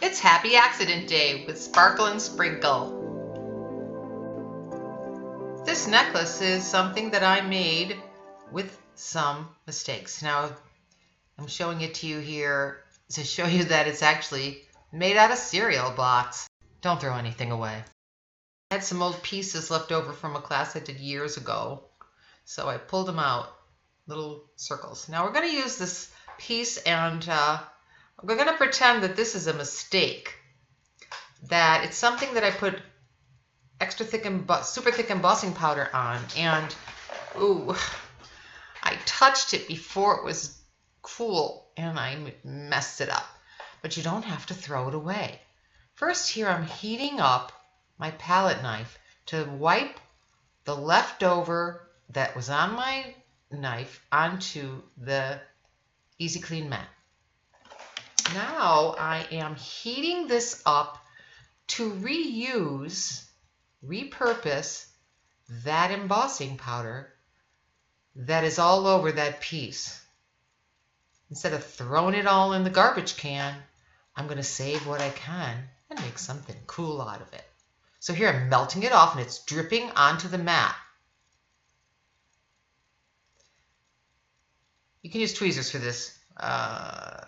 It's Happy Accident Day with Sparkle and Sprinkle. This necklace is something that I made with some mistakes. Now, I'm showing it to you here to show you that it's actually made out of cereal box. Don't throw anything away. I had some old pieces left over from a class I did years ago, so I pulled them out, little circles. Now we're going to use this piece and we're going to pretend that this is a mistake, that it's something that I put extra thick and super thick embossing powder on, and ooh, I touched it before it was cool and I messed it up. But you don't have to throw it away. First here I'm heating up my palette knife to wipe the leftover that was on my knife onto the Easy Clean mat. Now I am heating this up to repurpose that embossing powder that is all over that piece. Instead of throwing it all in the garbage can, I'm going to save what I can and make something cool out of it. So here I'm melting it off and it's dripping onto the mat. You can use tweezers for this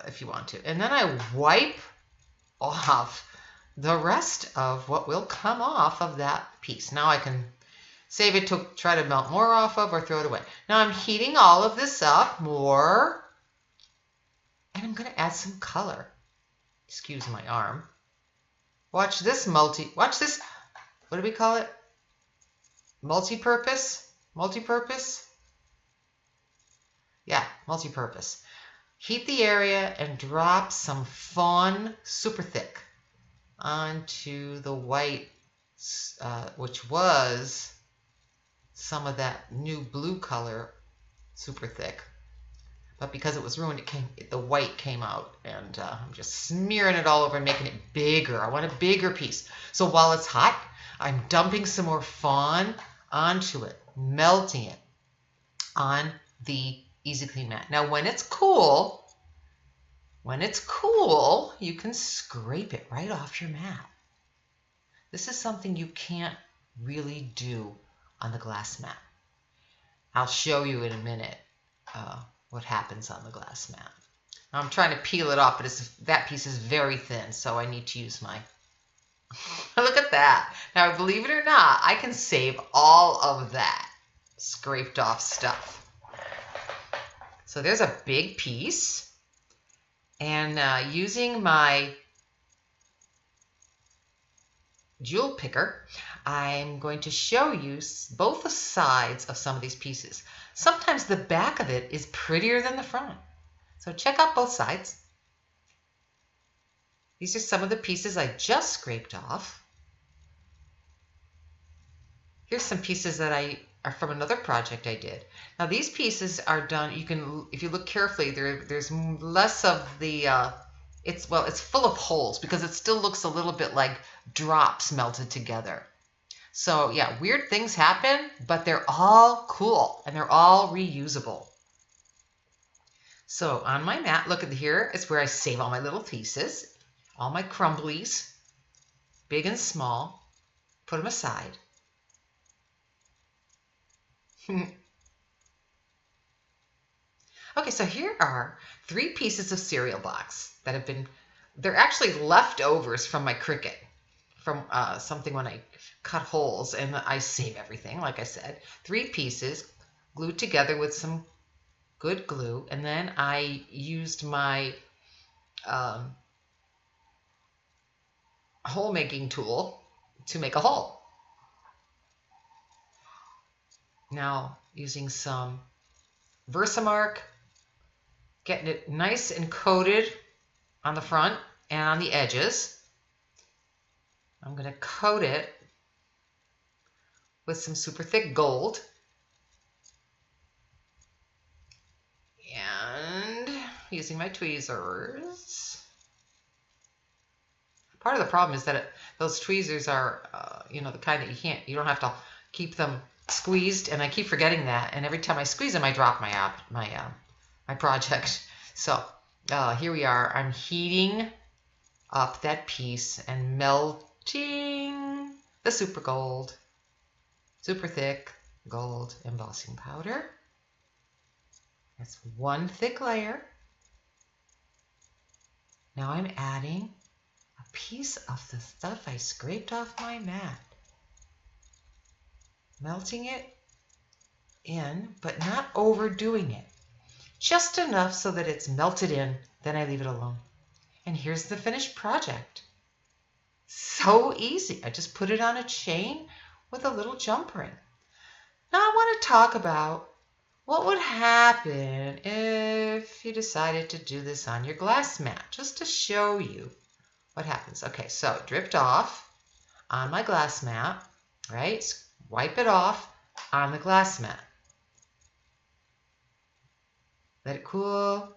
if you want to. And then I wipe off the rest of what will come off of that piece. Now I can save it to try to melt more off of or throw it away. Now I'm heating all of this up more, and I'm going to add some color. Excuse my arm. Watch this watch this, what do we call it? Multi-purpose? Yeah, multi-purpose. Heat the area and drop some Fawn super thick onto the white, which was some of that new blue color super thick. But because it was ruined, the white came out, and I'm just smearing it all over and making it bigger. I want a bigger piece. So while it's hot, I'm dumping some more Fawn onto it, melting it on the Easy Clean mat. Now when it's cool, you can scrape it right off your mat. This is something you can't really do on the glass mat. I'll show you in a minute what happens on the glass mat. Now I'm trying to peel it off, but that piece is very thin, so I need to use my... Look at that. Now, believe it or not, I can save all of that scraped off stuff. So there's a big piece, and using my jewel picker, I'm going to show you both the sides of some of these pieces. Sometimes the back of it is prettier than the front. So check out both sides. These are some of the pieces I just scraped off. Here's some pieces that are from another project I did. Now these pieces are done, you can, if you look carefully, there's less of the, it's full of holes because it still looks a little bit like drops melted together. So yeah, weird things happen, but they're all cool and they're all reusable. So on my mat, look at here, it's where I save all my little pieces, all my crumblies, big and small, put them aside. Okay, so here are 3 pieces of cereal box that have been, they're actually leftovers from my Cricut, from something when I cut holes, and I save everything, like I said. 3 pieces glued together with some good glue, and then I used my hole making tool to make a hole. Now using some Versamark, getting it nice and coated on the front and on the edges. I'm going to coat it with some super thick gold. And using my tweezers. Part of the problem is that those tweezers are, the kind that you don't have to keep them squeezed, and I keep forgetting that, and every time I squeeze them I drop my project. So here we are. I'm heating up that piece and melting the super thick gold embossing powder. That's one thick layer. Now I'm adding a piece of the stuff I scraped off my mat. Melting it in, but not overdoing it. Just enough so that it's melted in, then I leave it alone. And here's the finished project. So easy. I just put it on a chain with a little jump ring. Now I want to talk about what would happen if you decided to do this on your glass mat, just to show you what happens. Okay, so it dripped off on my glass mat, right? Wipe it off on the glass mat. Let it cool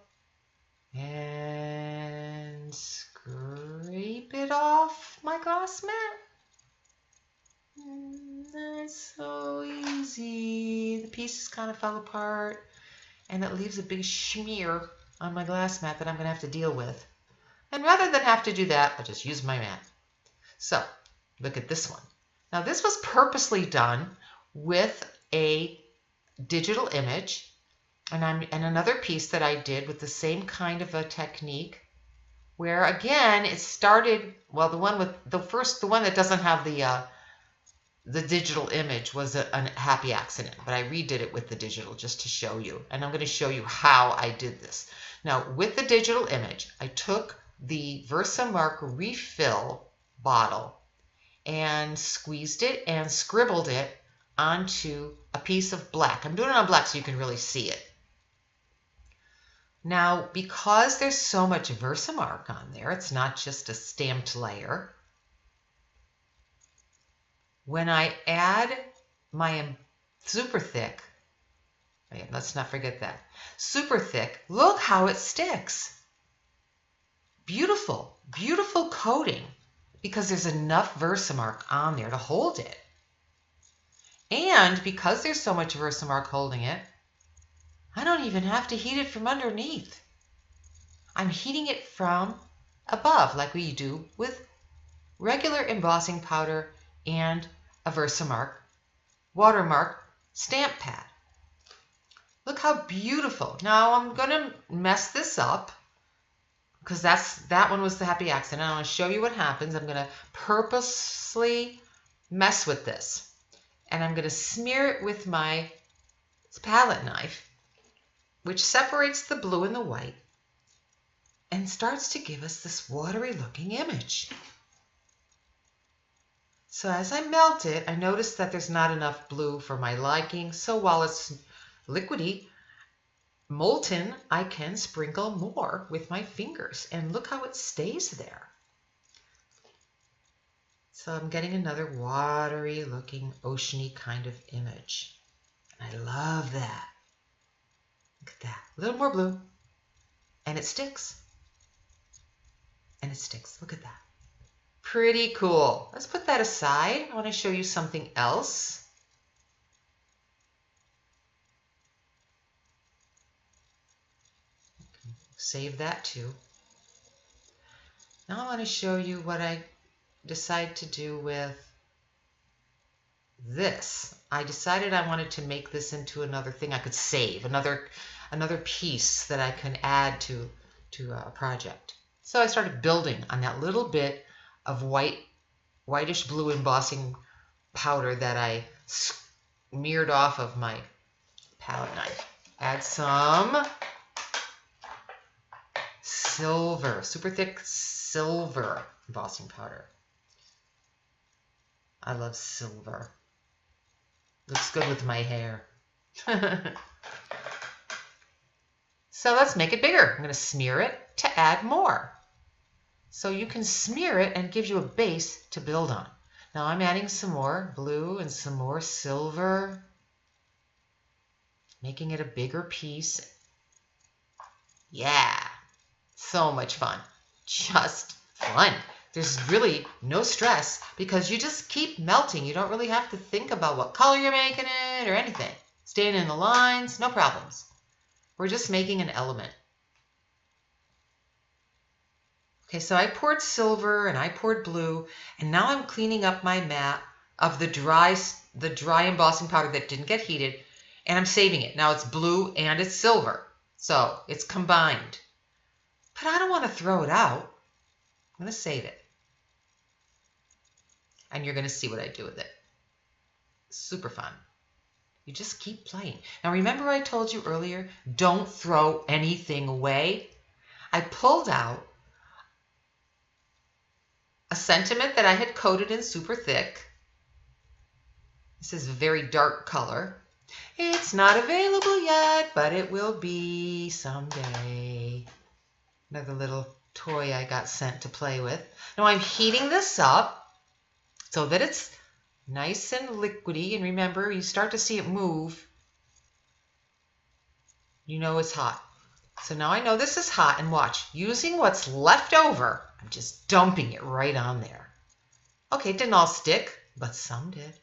and scrape it off my glass mat. That's so easy. The pieces kind of fell apart and it leaves a big smear on my glass mat that I'm going to have to deal with. And rather than have to do that, I'll just use my mat. So look at this one. Now this was purposely done with a digital image and another piece that I did with the same kind of a technique where again it started, well, the one that doesn't have the digital image was a happy accident, but I redid it with the digital just to show you. And I'm going to show you how I did this. Now, with the digital image, I took the Versamark refill bottle and squeezed it and scribbled it onto a piece of black. I'm doing it on black so you can really see it. Now, because there's so much Versamark on there, it's not just a stamped layer. When I add my super thick, let's not forget that, super thick, look how it sticks. Beautiful, beautiful coating because there's enough Versamark on there to hold it. And because there's so much Versamark holding it, I don't even have to heat it from underneath. I'm heating it from above like we do with regular embossing powder and a Versamark watermark stamp pad. Look how beautiful. Now I'm going to mess this up because that one was the happy accident. I want to show you what happens. I'm going to purposely mess with this. And I'm going to smear it with my palette knife, which separates the blue and the white and starts to give us this watery looking image. So as I melt it, I notice that there's not enough blue for my liking. So while it's liquidy, molten, I can sprinkle more with my fingers. And look how it stays there. So I'm getting another watery looking, oceany kind of image. And I love that. Look at that. A little more blue. And it sticks. And it sticks. Look at that. Pretty cool. Let's put that aside. I want to show you something else. Save that too. Now I want to show you what I decide to do with this. I decided I wanted to make this into another thing I could save, another piece that I can add to a project. So I started building on that little bit of whitish blue embossing powder that I smeared off of my palette knife. Add some silver, super thick silver embossing powder. I love silver. Looks good with my hair. So let's make it bigger. I'm going to smear it to add more. So you can smear it and it gives you a base to build on. Now I'm adding some more blue and some more silver, making it a bigger piece. Yeah, so much fun. Just fun. There's really no stress because you just keep melting. You don't really have to think about what color you're making it or anything. Staying in the lines, no problems. We're just making an element. Okay, so I poured silver and I poured blue, and now I'm cleaning up my mat of the dry embossing powder that didn't get heated, and I'm saving it. Now it's blue and it's silver, so it's combined. But I don't want to throw it out. I'm going to save it. And you're going to see what I do with it. Super fun. You just keep playing. Now remember I told you earlier, don't throw anything away? I pulled out a sentiment that I had coated in super thick. This is a very dark color. It's not available yet, but it will be someday. Another little toy I got sent to play with. Now I'm heating this up so that it's nice and liquidy. And remember, you start to see it move, you know it's hot. So now I know this is hot, and watch, using what's left over, I'm just dumping it right on there. Okay, it didn't all stick, but some did.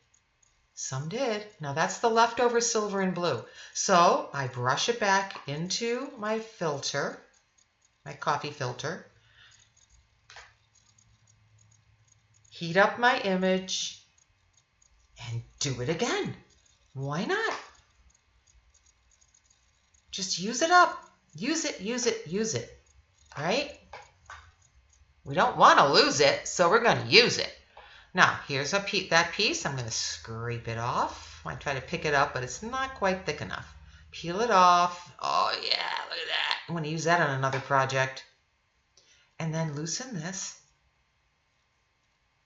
Some did. Now that's the leftover silver and blue. So I brush it back into my filter, my coffee filter. Heat up my image and do it again. Why not? Just use it up. Use it, use it, use it. Right? We don't want to lose it, so we're going to use it. Now, here's that piece. I'm going to scrape it off. I try to pick it up, but it's not quite thick enough. Peel it off. Oh, yeah, look at that. I'm going to use that on another project. And then loosen this.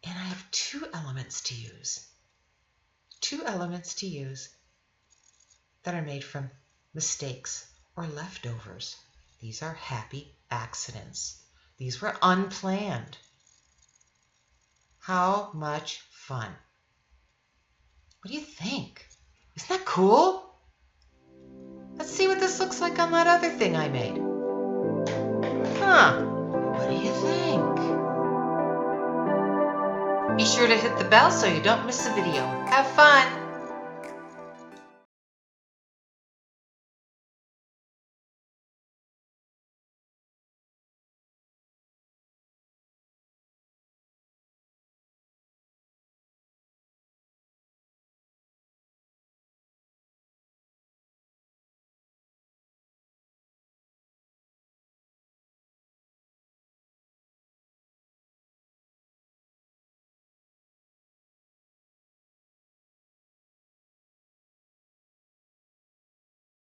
And I have two elements to use. Two elements to use that are made from mistakes or leftovers. These are happy accidents. These were unplanned. How much fun. What do you think? Isn't that cool? Let's see what this looks like on that other thing I made. Huh. What do you think? Be sure to hit the bell so you don't miss a video. Have fun!